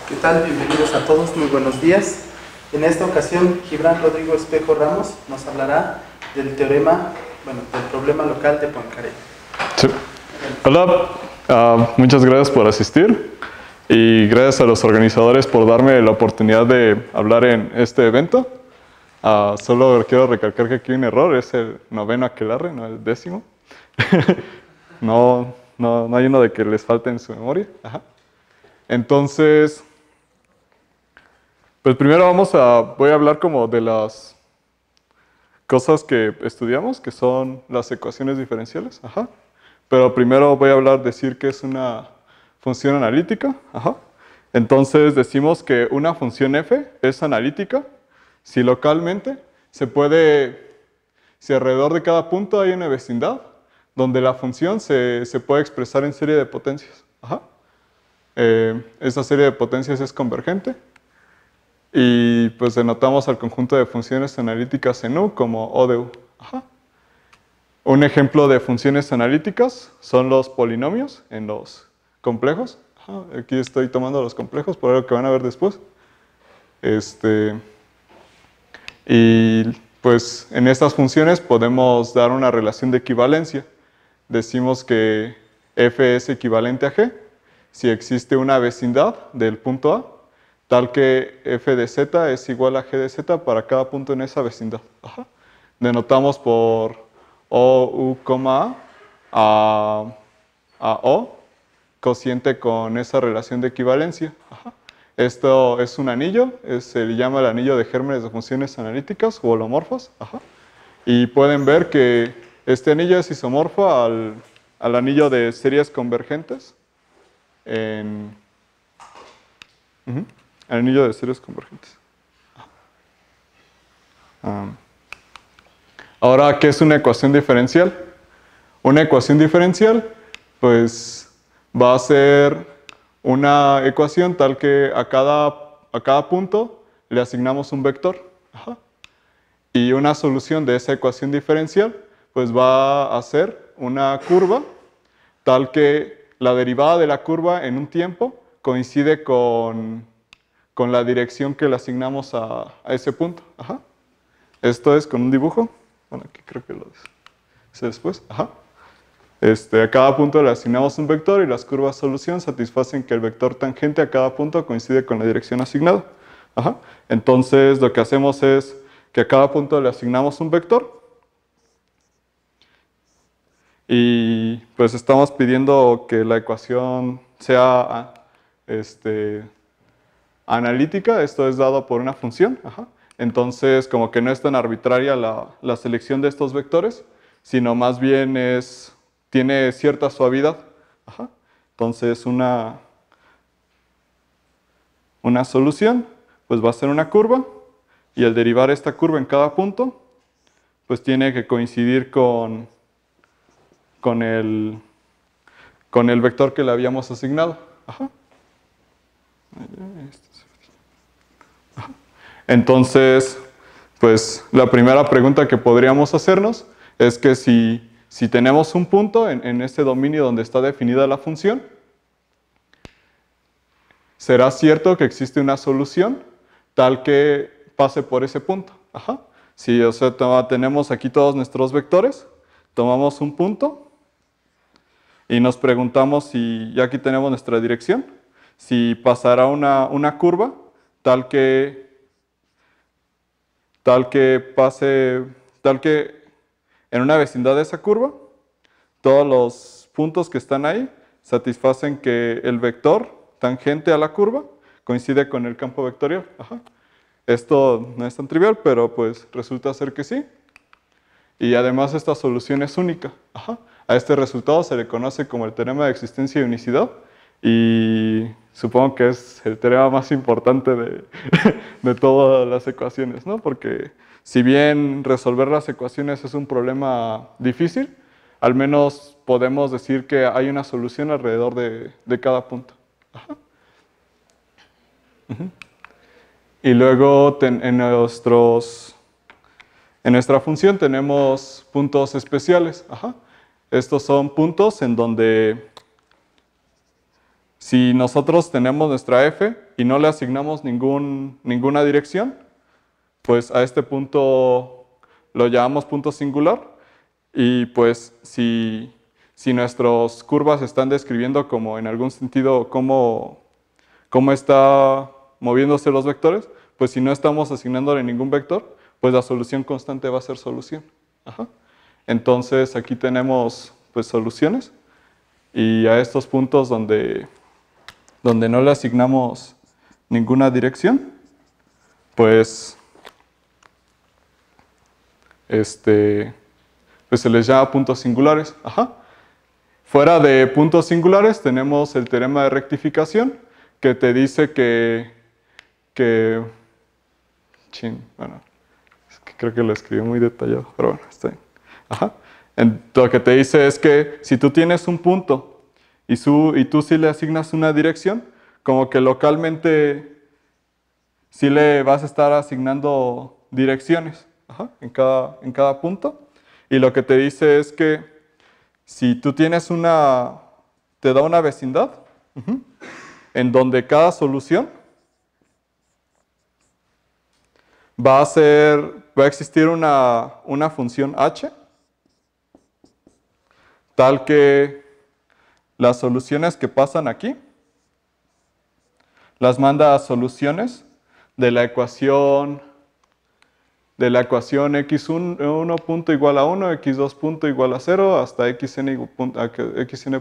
¿Qué tal? Bienvenidos a todos, muy buenos días. En esta ocasión, Gibran Rodrigo Espejo Ramos nos hablará del teorema, del problema local de Poincaré. Sí. Hola, muchas gracias por asistir y gracias a los organizadores por darme la oportunidad de hablar en este evento. Solo quiero recalcar que aquí hay un error, es el 9º aquelarre, no el 10º. No hay uno de que les falte en su memoria. Ajá. Entonces, pues primero voy a hablar como de las cosas que estudiamos, que son las ecuaciones diferenciales. Ajá. Pero primero voy a decir que es una función analítica. Ajá. Entonces decimos que una función f es analítica si localmente si alrededor de cada punto hay una vecindad donde la función se puede expresar en serie de potencias. Ajá. Esa serie de potencias es convergente y pues denotamos al conjunto de funciones analíticas en U como O de U. Ajá. Un ejemplo de funciones analíticas son los polinomios en los complejos. Ajá. Aquí estoy tomando los complejos por algo que van a ver después. Y pues en estas funciones podemos dar una relación de equivalencia. Decimos que f es equivalente a g si existe una vecindad del punto A, tal que f de z es igual a g de z para cada punto en esa vecindad. Ajá. Denotamos por O, U, A O, cociente con esa relación de equivalencia. Ajá. Esto es un anillo, se le llama el anillo de gérmenes de funciones analíticas o holomorfas. Ajá. Y pueden ver que este anillo es isomorfo al anillo de series convergentes. El anillo de series convergentes. Ahora, ¿qué es una ecuación diferencial? Una ecuación diferencial, pues, va a ser una ecuación tal que a cada punto le asignamos un vector. Ajá. Y una solución de esa ecuación diferencial, pues va a ser una curva tal que la derivada de la curva en un tiempo coincide con la dirección que le asignamos a ese punto. Ajá. Esto es con un dibujo. Bueno, aquí creo que lo hice después. Ajá. A cada punto le asignamos un vector y las curvas solución satisfacen que el vector tangente a cada punto coincide con la dirección asignada. Ajá. Entonces, lo que hacemos es que a cada punto le asignamos un vector. Y pues estamos pidiendo que la ecuación sea analítica, esto es dado por una función. Ajá. Entonces, como que no es tan arbitraria la selección de estos vectores, sino más bien tiene cierta suavidad. Ajá. Entonces, una solución pues va a ser una curva, y al derivar esta curva en cada punto, pues tiene que coincidir con el vector que le habíamos asignado. Ajá. Entonces, pues la primera pregunta que podríamos hacernos es que si tenemos un punto en este dominio donde está definida la función, ¿será cierto que existe una solución tal que pase por ese punto? Ajá. Si, o sea, tenemos aquí todos nuestros vectores, tomamos un punto y nos preguntamos si, ya aquí tenemos nuestra dirección, si pasará una curva tal que en una vecindad de esa curva, todos los puntos que están ahí satisfacen que el vector tangente a la curva coincide con el campo vectorial. Ajá. Esto no es tan trivial, pero pues resulta ser que sí. Y además esta solución es única. Ajá. A este resultado se le conoce como el teorema de existencia y unicidad, y supongo que es el teorema más importante de todas las ecuaciones, ¿no? Porque si bien resolver las ecuaciones es un problema difícil, al menos podemos decir que hay una solución alrededor de cada punto. Ajá. Y luego en nuestra función tenemos puntos especiales. Ajá. Estos son puntos en donde si nosotros tenemos nuestra f y no le asignamos ninguna dirección, pues a este punto lo llamamos punto singular. Y pues si nuestras curvas están describiendo como en algún sentido cómo está moviéndose los vectores, pues si no estamos asignándole ningún vector, pues la solución constante va a ser solución. Ajá. Entonces aquí tenemos pues soluciones y a estos puntos donde no le asignamos ninguna dirección, pues pues se les llama puntos singulares. Ajá. Fuera de puntos singulares tenemos el teorema de rectificación que te dice bueno, es que creo que lo escribí muy detallado, pero bueno, está bien. Ajá. Lo que te dice es que si tú tienes un punto y tú sí le asignas una dirección, como que localmente sí le vas a estar asignando direcciones. Ajá, en cada punto. Y lo que te dice es que si tú tienes te da una vecindad en donde cada solución va a existir una función h tal que las soluciones que pasan aquí las manda a soluciones de la ecuación x1 punto igual a 1, x2 punto igual a 0, hasta xn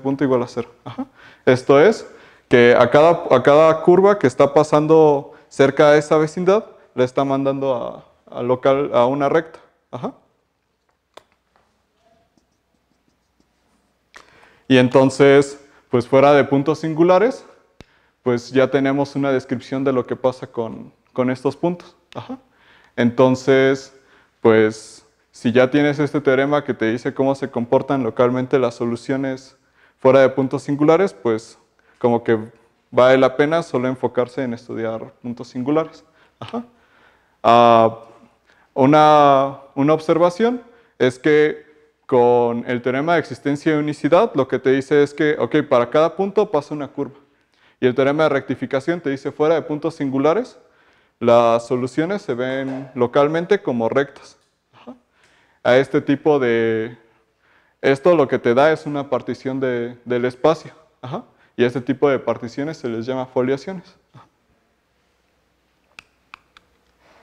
punto igual a 0. Ajá. Esto es que a cada curva que está pasando cerca de esa vecindad, le está mandando a una recta. Ajá. Y entonces, pues fuera de puntos singulares, pues ya tenemos una descripción de lo que pasa con estos puntos. Ajá. Entonces, pues, si ya tienes este teorema que te dice cómo se comportan localmente las soluciones fuera de puntos singulares, pues, como que vale la pena solo enfocarse en estudiar puntos singulares. Ajá. Una observación es que con el teorema de existencia y unicidad, lo que te dice es que, ok, para cada punto pasa una curva. Y el teorema de rectificación te dice fuera de puntos singulares, las soluciones se ven localmente como rectas. Ajá. A este tipo esto lo que te da es una partición del espacio. Ajá. Y a este tipo de particiones se les llama foliaciones. Ajá.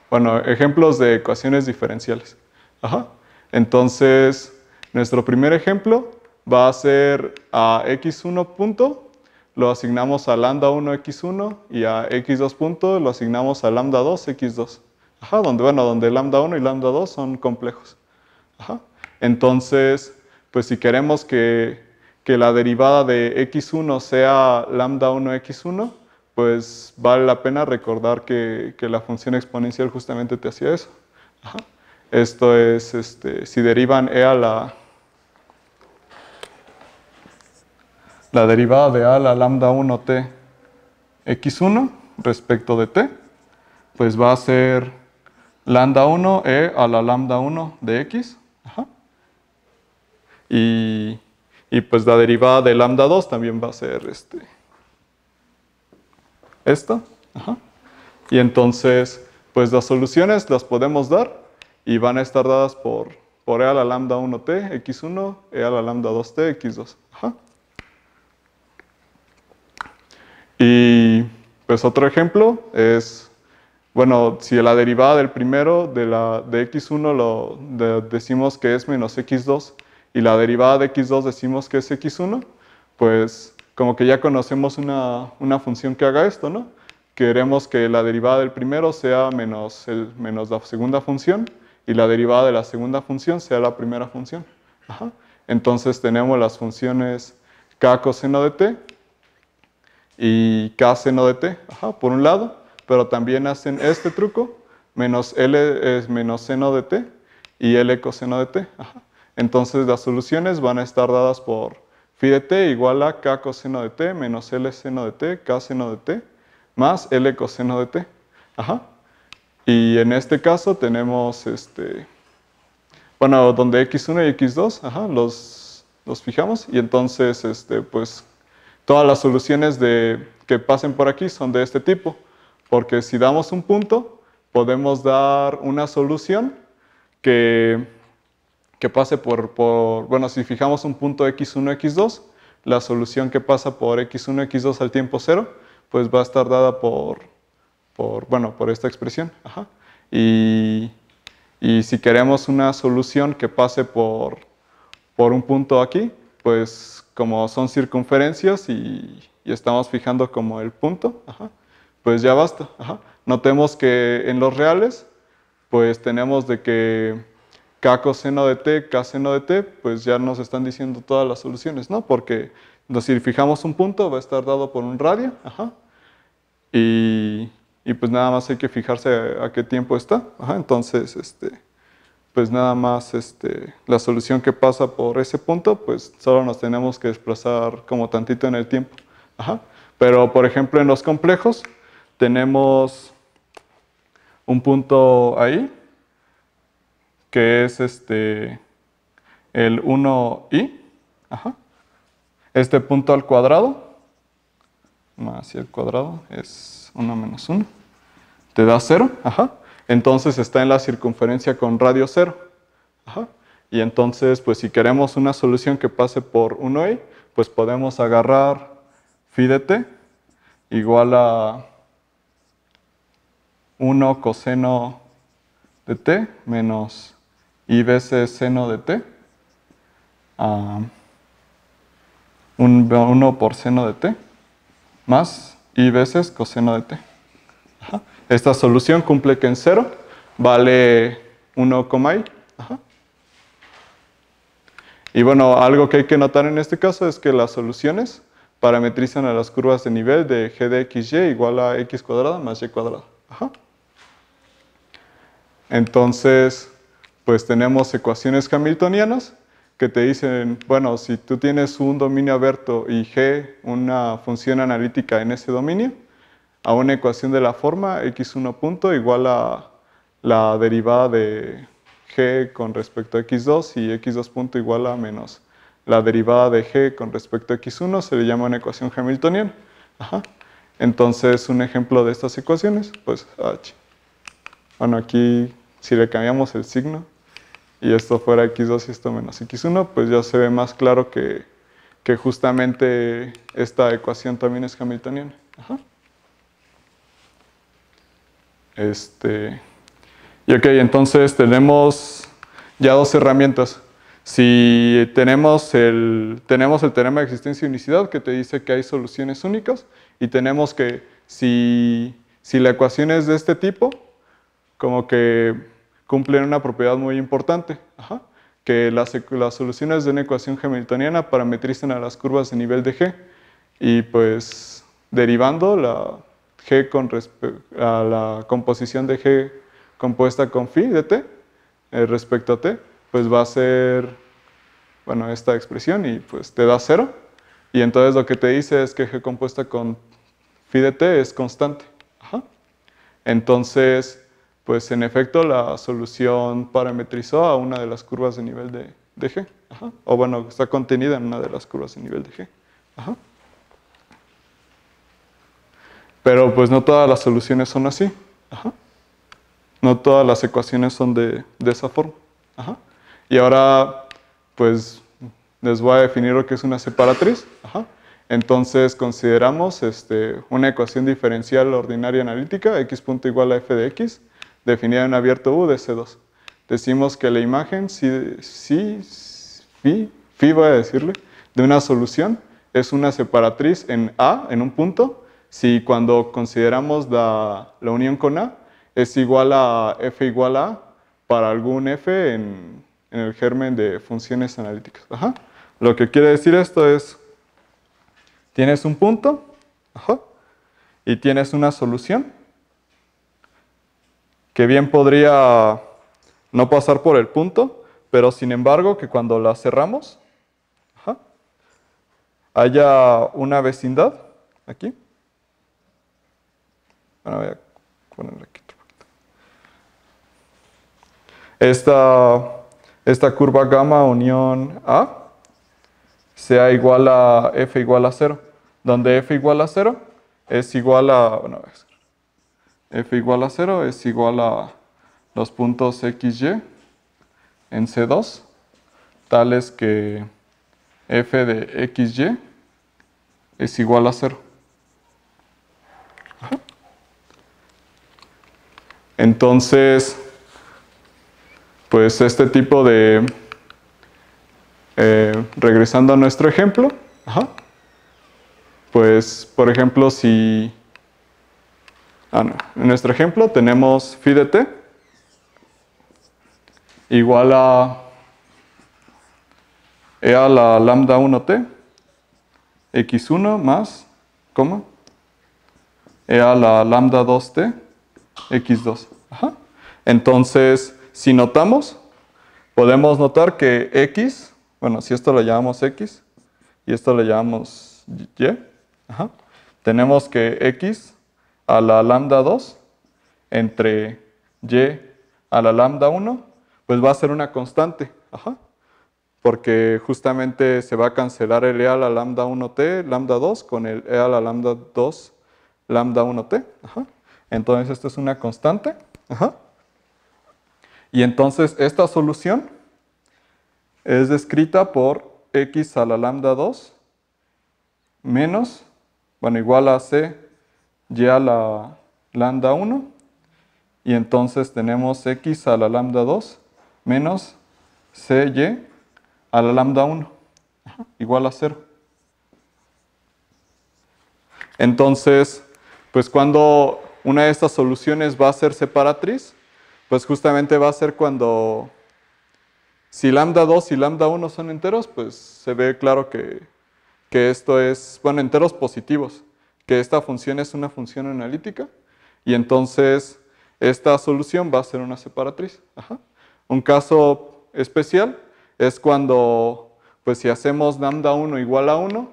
Bueno, ejemplos de ecuaciones diferenciales. Ajá. Entonces, nuestro primer ejemplo va a ser a x1 punto, lo asignamos a lambda 1 x1 y a x2 punto lo asignamos a lambda 2 x2. Ajá, donde lambda 1 y lambda 2 son complejos. Ajá. Entonces, pues si queremos que la derivada de x1 sea lambda 1 x1, pues vale la pena recordar que la función exponencial justamente te hacía eso. Ajá. Esto es, si derivan la derivada de a la lambda 1t x1 respecto de t, pues va a ser lambda 1 e a la lambda 1 de x. Ajá. Y pues la derivada de lambda 2 también va a ser esto. Ajá. Y entonces, pues las soluciones las podemos dar y van a estar dadas por e a la lambda 1t x1, e a la lambda 2t x2. Ajá. Y pues otro ejemplo es, bueno, si la derivada del primero de x1 decimos que es menos x2 y la derivada de x2 decimos que es x1, pues como que ya conocemos una función que haga esto, ¿no? Queremos que la derivada del primero sea menos la segunda función y la derivada de la segunda función sea la primera función. Ajá. Entonces tenemos las funciones k coseno de t y k seno de t, ajá, por un lado, pero también hacen este truco, menos L es menos seno de t y L coseno de t. Ajá. Entonces las soluciones van a estar dadas por phi de t igual a k coseno de t menos L seno de t, k seno de t, más L coseno de t. Ajá. Y en este caso tenemos, bueno, donde x1 y x2, ajá, los fijamos y entonces, pues, todas las soluciones que pasen por aquí son de este tipo, porque si damos un punto, podemos dar una solución que pase bueno, si fijamos un punto x1, x2, la solución que pasa por x1, x2 al tiempo 0, pues va a estar dada por esta expresión. Ajá. Y si queremos una solución que pase por un punto aquí, pues como son circunferencias y estamos fijando como el punto, ajá, pues ya basta. Ajá. Notemos que en los reales, pues tenemos de que k coseno de t, k seno de t, pues ya nos están diciendo todas las soluciones, ¿no? Porque si fijamos un punto, va a estar dado por un radio, ajá, y pues nada más hay que fijarse a qué tiempo está, ajá, entonces, pues nada más la solución que pasa por ese punto, pues solo nos tenemos que desplazar como tantito en el tiempo, ajá. Pero, por ejemplo, en los complejos, tenemos un punto ahí, que es el 1i, ajá. Este punto al cuadrado, más y al cuadrado es 1 menos 1, te da 0, ajá. Entonces está en la circunferencia con radio 0, ajá. Y entonces, pues si queremos una solución que pase por 1i, pues podemos agarrar phi de t igual a 1 coseno de t menos i veces seno de t, a 1 por seno de t, más i veces coseno de t. Ajá. Esta solución cumple que en 0 vale 1,i. Ajá. Y bueno, algo que hay que notar en este caso es que las soluciones parametrizan a las curvas de nivel de g de xy igual a x cuadrada más y cuadrada. Ajá. Entonces, pues tenemos ecuaciones hamiltonianas que te dicen, bueno, si tú tienes un dominio abierto y g, una función analítica en ese dominio, a una ecuación de la forma x1 punto igual a la derivada de g con respecto a x2 y x2 punto igual a menos la derivada de g con respecto a x1 se le llama una ecuación hamiltoniana. Ajá. Entonces, un ejemplo de estas ecuaciones, pues h. Bueno, aquí si le cambiamos el signo y esto fuera x2 y esto menos x1, pues ya se ve más claro que justamente esta ecuación también es hamiltoniana. Ajá. Y ok, entonces tenemos ya dos herramientas. Si tenemos el teorema de existencia y unicidad que te dice que hay soluciones únicas y tenemos que si la ecuación es de este tipo, como que cumplen una propiedad muy importante, ajá, que las soluciones de una ecuación hamiltoniana parametrizan a las curvas de nivel de g y pues derivando la g con a la composición de g compuesta con phi de t respecto a t, pues va a ser, bueno, esta expresión y pues te da 0 y entonces lo que te dice es que g compuesta con phi de t es constante. Ajá. Entonces, pues en efecto la solución parametrizó a una de las curvas de nivel de g. Ajá. O bueno, está contenida en una de las curvas de nivel de g. Ajá. Pero pues no todas las soluciones son así. Ajá. No todas las ecuaciones son de esa forma. Ajá. Y ahora, pues les voy a definir lo que es una separatriz. Ajá. Entonces consideramos una ecuación diferencial ordinaria analítica, x punto igual a f de x, definida en abierto U de C2. Decimos que la imagen, phi voy a decirle, de una solución es una separatriz en A, en un punto, si cuando consideramos la unión con A es igual a f igual a para algún f en el germen de funciones analíticas. Ajá. Lo que quiere decir esto es, tienes un punto, ajá, y tienes una solución que bien podría no pasar por el punto, pero sin embargo que cuando la cerramos, ajá, haya una vecindad aquí. Bueno, voy a ponerle aquí. Esta curva gamma unión A sea igual a f igual a 0. donde f igual a 0 es igual a, bueno, f igual a 0 es igual a los puntos x, y en C2, tales que f de x, y es igual a 0. Ajá. Entonces, pues este tipo de, regresando a nuestro ejemplo, ajá, pues por ejemplo si, no, en nuestro ejemplo tenemos phi de t igual a e a la lambda 1t, x1 más, coma, e a la lambda 2t, x2. Ajá. Entonces, si notamos, podemos notar que x, bueno, si esto lo llamamos x y esto lo llamamos y, ajá, tenemos que x a la lambda 2 entre y a la lambda 1, pues va a ser una constante, ajá, porque justamente se va a cancelar el e a la lambda 1t, lambda 2, con el e a la lambda 2, lambda 1t, ajá. Entonces esto es una constante, ajá. Y entonces esta solución es descrita por x a la lambda 2 menos, bueno, igual a c y a la lambda 1, y entonces tenemos x a la lambda 2 menos c y a la lambda 1, igual a 0. Entonces, pues cuando una de estas soluciones va a ser separatriz, pues justamente va a ser cuando, si lambda 2 y lambda 1 son enteros, pues se ve claro que esto es, bueno, enteros positivos, que esta función es una función analítica, y entonces esta solución va a ser una separatriz. Ajá. Un caso especial es cuando, pues si hacemos lambda 1 igual a 1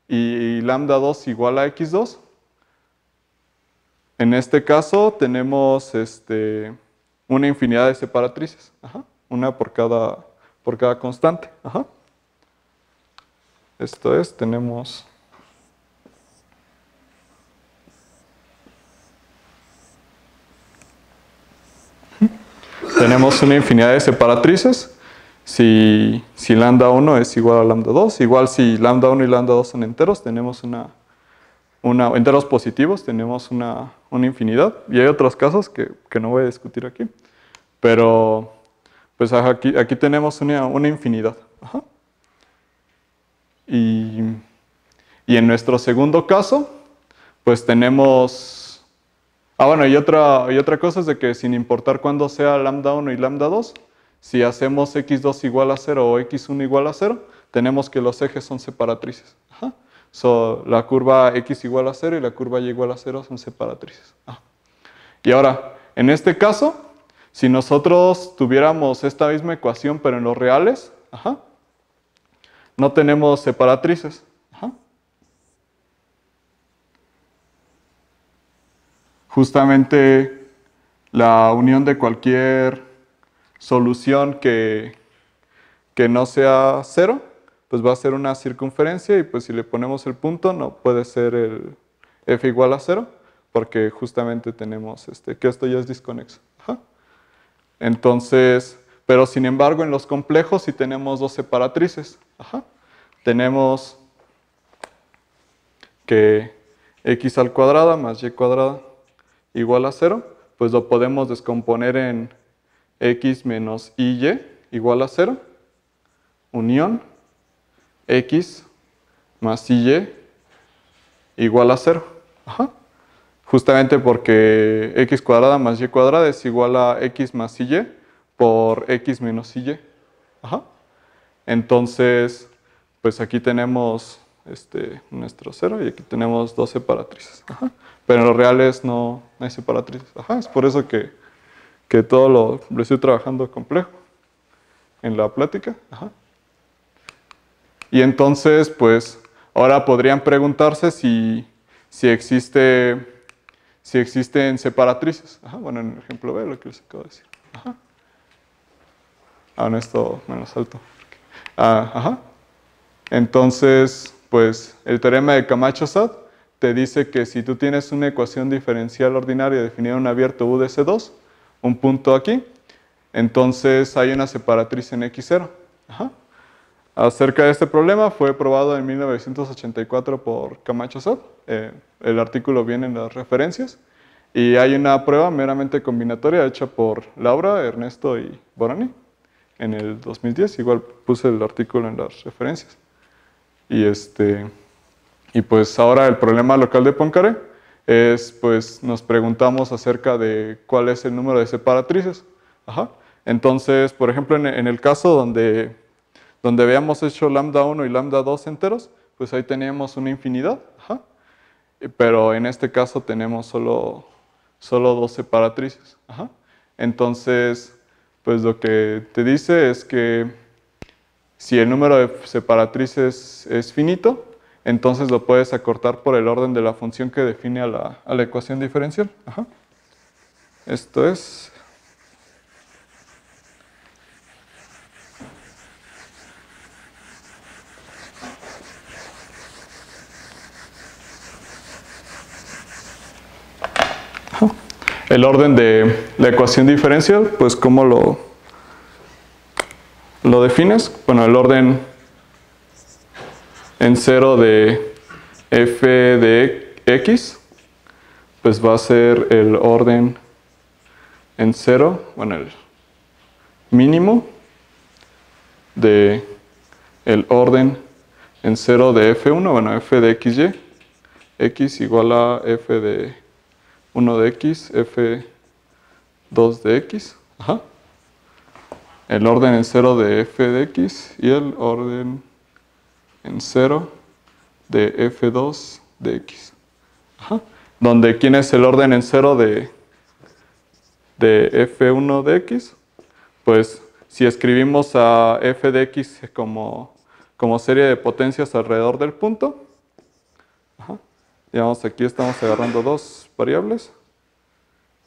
y lambda 2 igual a x2, en este caso tenemos una infinidad de separatrices, ajá, una por cada constante. Ajá. Esto es, tenemos una infinidad de separatrices. Si lambda 1 es igual a lambda 2, igual si lambda 1 y lambda 2 son enteros, tenemos enteros positivos, tenemos una infinidad. Y hay otros casos que no voy a discutir aquí. Pero, pues aquí tenemos una infinidad. Ajá. Y en nuestro segundo caso, pues tenemos... bueno, y otra cosa es de que sin importar cuándo sea lambda 1 y lambda 2, si hacemos x2 igual a 0 o x1 igual a 0, tenemos que los ejes son separatrices. Ajá. La curva x igual a 0 y la curva y igual a 0 son separatrices. Ajá. Y ahora, en este caso, si nosotros tuviéramos esta misma ecuación pero en los reales, ajá, no tenemos separatrices. Ajá. Justamente la unión de cualquier solución que no sea 0, pues va a ser una circunferencia, y pues si le ponemos el punto no puede ser el f igual a 0, porque justamente tenemos que esto ya es desconexo. Ajá. Entonces, pero sin embargo en los complejos sí tenemos dos separatrices. Ajá. Tenemos que x al cuadrado más y cuadrada igual a 0, pues lo podemos descomponer en x menos y igual a 0, unión x más y igual a 0. Ajá. Justamente porque x cuadrada más y cuadrada es igual a x más y por x menos y. Ajá. Entonces, pues aquí tenemos nuestro 0 y aquí tenemos dos separatrices. Ajá. Pero en los reales no hay separatrices. Ajá. Es por eso que todo lo estoy trabajando complejo en la plática. Ajá. Y entonces, pues, ahora podrían preguntarse si existen separatrices. Ajá. Bueno, en el ejemplo B, lo que les acabo de decir. Ajá. Bueno, esto me lo salto. Ajá. Entonces, pues el teorema de Camacho-Sad te dice que si tú tienes una ecuación diferencial ordinaria definida en un abierto U de C2, un punto aquí, entonces hay una separatriz en X0. Ajá. Acerca de este problema fue probado en 1984 por Camacho-Sad. El artículo viene en las referencias. Y hay una prueba meramente combinatoria hecha por Laura, Ernesto y Borani en el 2010. Igual puse el artículo en las referencias. Y pues ahora el problema local de Poincaré es, pues nos preguntamos acerca de cuál es el número de separatrices. Ajá. Entonces, por ejemplo, en el caso donde habíamos hecho lambda 1 y lambda 2 enteros, pues ahí teníamos una infinidad. Ajá. Pero en este caso tenemos solo 2 separatrices. Ajá. Entonces, pues lo que te dice es que si el número de separatrices es finito, entonces lo puedes acortar por el orden de la función que define a la ecuación diferencial. Ajá. Esto es... El orden de la ecuación diferencial, pues ¿cómo lo defines? Bueno, el orden en 0 de f de x, pues va a ser el orden en 0, bueno, el mínimo de el orden en 0 de f1, bueno, f de xy, x igual a f de 1 de x, f2 de x. Ajá. El orden en 0 de f de x y el orden en 0 de f2 de x. Ajá. Donde, ¿quién es el orden en 0 de f1 de x? Pues si escribimos a f de x como serie de potencias alrededor del punto, ajá, digamos aquí estamos agarrando dos variables,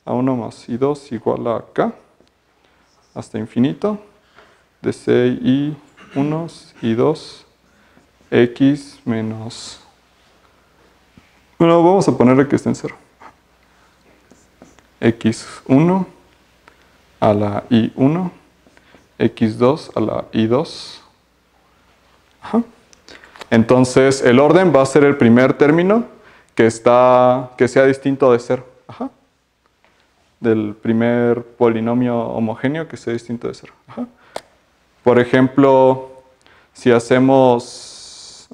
a1 más i2 igual a k, hasta infinito, de c y 1 y 2, x menos... Bueno, vamos a ponerle que esté en 0. x1 a la i1, x2 a la i2. Ajá. Entonces, el orden va a ser el primer término que sea distinto de 0. Ajá. Del primer polinomio homogéneo que sea distinto de 0. Ajá. Por ejemplo, si hacemos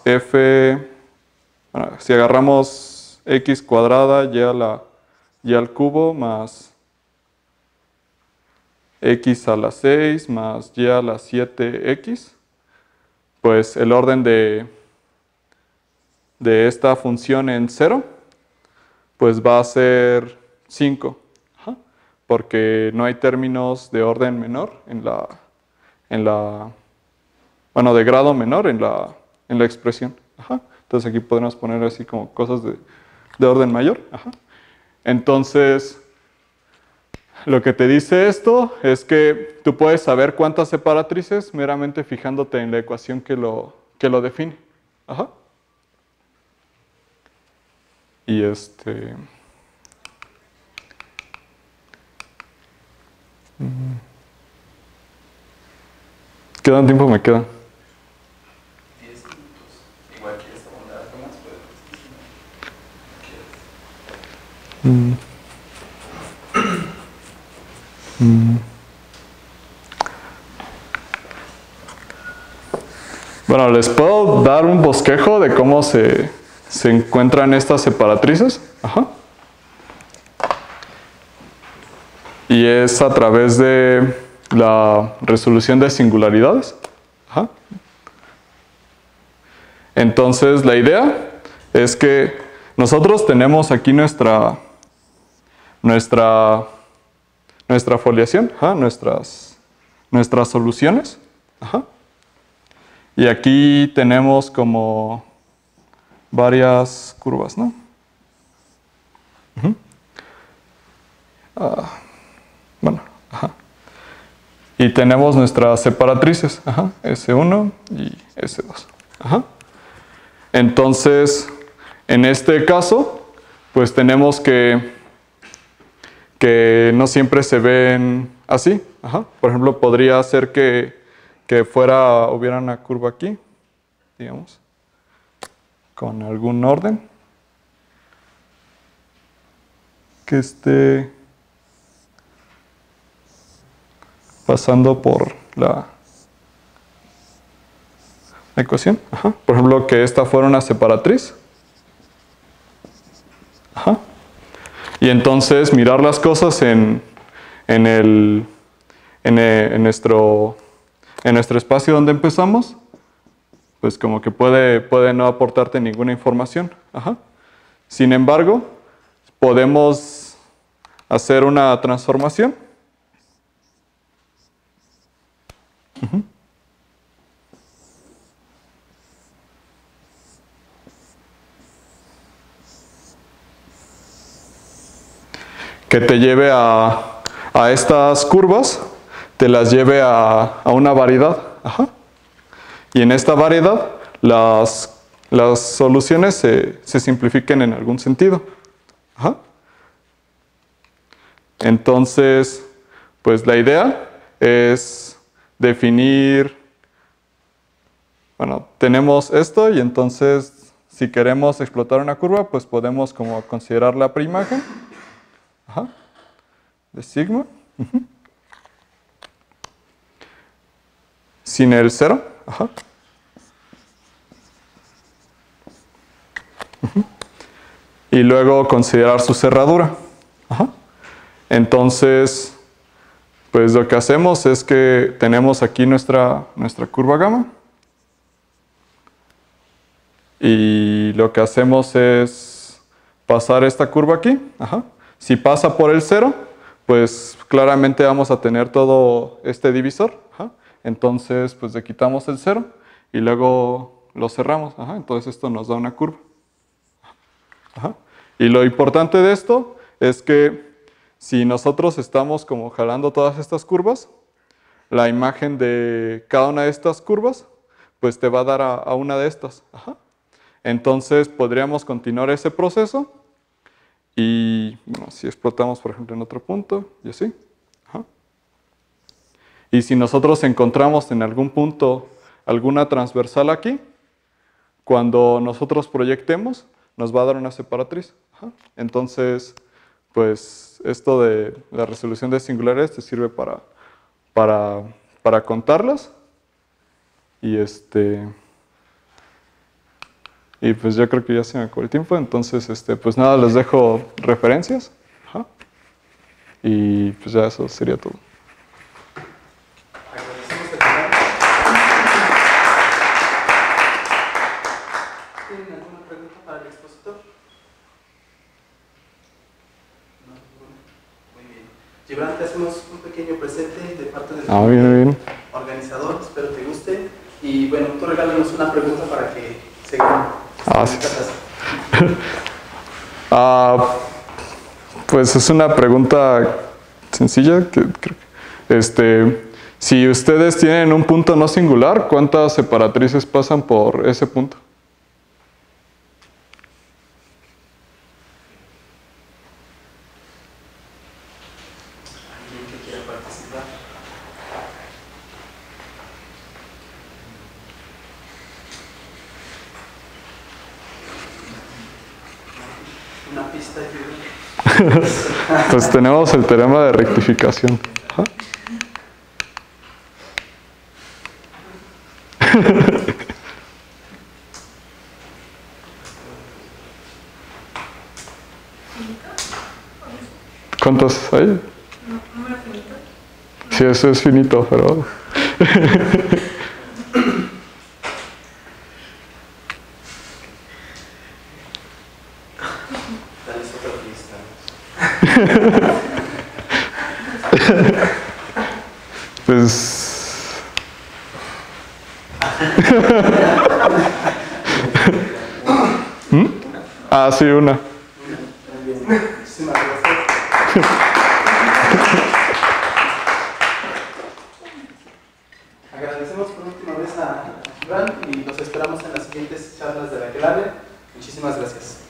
f, bueno, si agarramos x cuadrada y al cubo más x a la 6 más y a la 7x, pues el orden de esta función en 0, pues va a ser 5, ajá, porque no hay términos de orden menor bueno, de grado menor en la expresión. Ajá. Entonces aquí podemos poner así como cosas de orden mayor. Ajá. Entonces, lo que te dice esto es que tú puedes saber cuántas separatrices meramente fijándote en la ecuación que lo define. Ajá. Y ¿qué tan tiempo me queda? 10 minutos. Igual quieres abundar algo más, Bueno, les puedo dar un bosquejo de cómo se encuentran estas separatrices. Ajá. Y es a través de la resolución de singularidades. Ajá. Entonces, la idea es que nosotros tenemos aquí nuestra foliación, ajá, nuestras soluciones. Ajá. Y aquí tenemos como varias curvas, ¿no? Bueno, ajá. Y tenemos nuestras separatrices, S1 y S2. Entonces, en este caso, pues tenemos que no siempre se ven así. Por ejemplo, podría ser que hubiera una curva aquí, digamos, con algún orden, que esté pasando por la ecuación. Por ejemplo, que esta fuera una separatriz. Y entonces mirar las cosas en nuestro espacio donde empezamos, pues como que puede no aportarte ninguna información. Sin embargo, podemos hacer una transformación. Que te lleve a estas curvas, te las lleve a una variedad. Y en esta variedad las soluciones se simplifiquen en algún sentido. Entonces, pues la idea es definir, bueno, tenemos esto y entonces si queremos explotar una curva, pues podemos como considerar la preimagen de sigma sin el 0. Y luego considerar su cerradura. Entonces, pues lo que hacemos es que tenemos aquí nuestra curva gamma. Y lo que hacemos es pasar esta curva aquí. Si pasa por el 0, pues claramente vamos a tener todo este divisor. Entonces, pues le quitamos el 0 y luego lo cerramos. Entonces esto nos da una curva. Y lo importante de esto es que si nosotros estamos como jalando todas estas curvas, la imagen de cada una de estas curvas, pues te va a dar a una de estas. Entonces podríamos continuar ese proceso y bueno, si explotamos por ejemplo en otro punto y así. Y si nosotros encontramos en algún punto alguna transversal aquí, cuando nosotros proyectemos nos va a dar una separatriz. Entonces, pues esto de la resolución de singulares te sirve para contarlas. Y y pues yo creo que ya se me acabó el tiempo, entonces pues nada, les dejo referencias. Y pues ya eso sería todo. ¿Tienen alguna pregunta para el expositor? No, muy bien. Gibran, te hacemos un pequeño presente de parte del bien. organizador, espero te guste. Y bueno, tú regálanos una pregunta para que sigamos. Sí. Pues es una pregunta sencilla. Si ustedes tienen un punto no singular, ¿cuántas separatrices pasan por ese punto? ¿Alguien que quiera participar? Una pista, Pues tenemos el teorema de rectificación. ¿Cuántos hay? ¿Número finito? Sí, eso es finito, pero... Dales otra pista. Pues... sí, una. Muy bien. Muchísimas gracias. clave. Muchísimas gracias.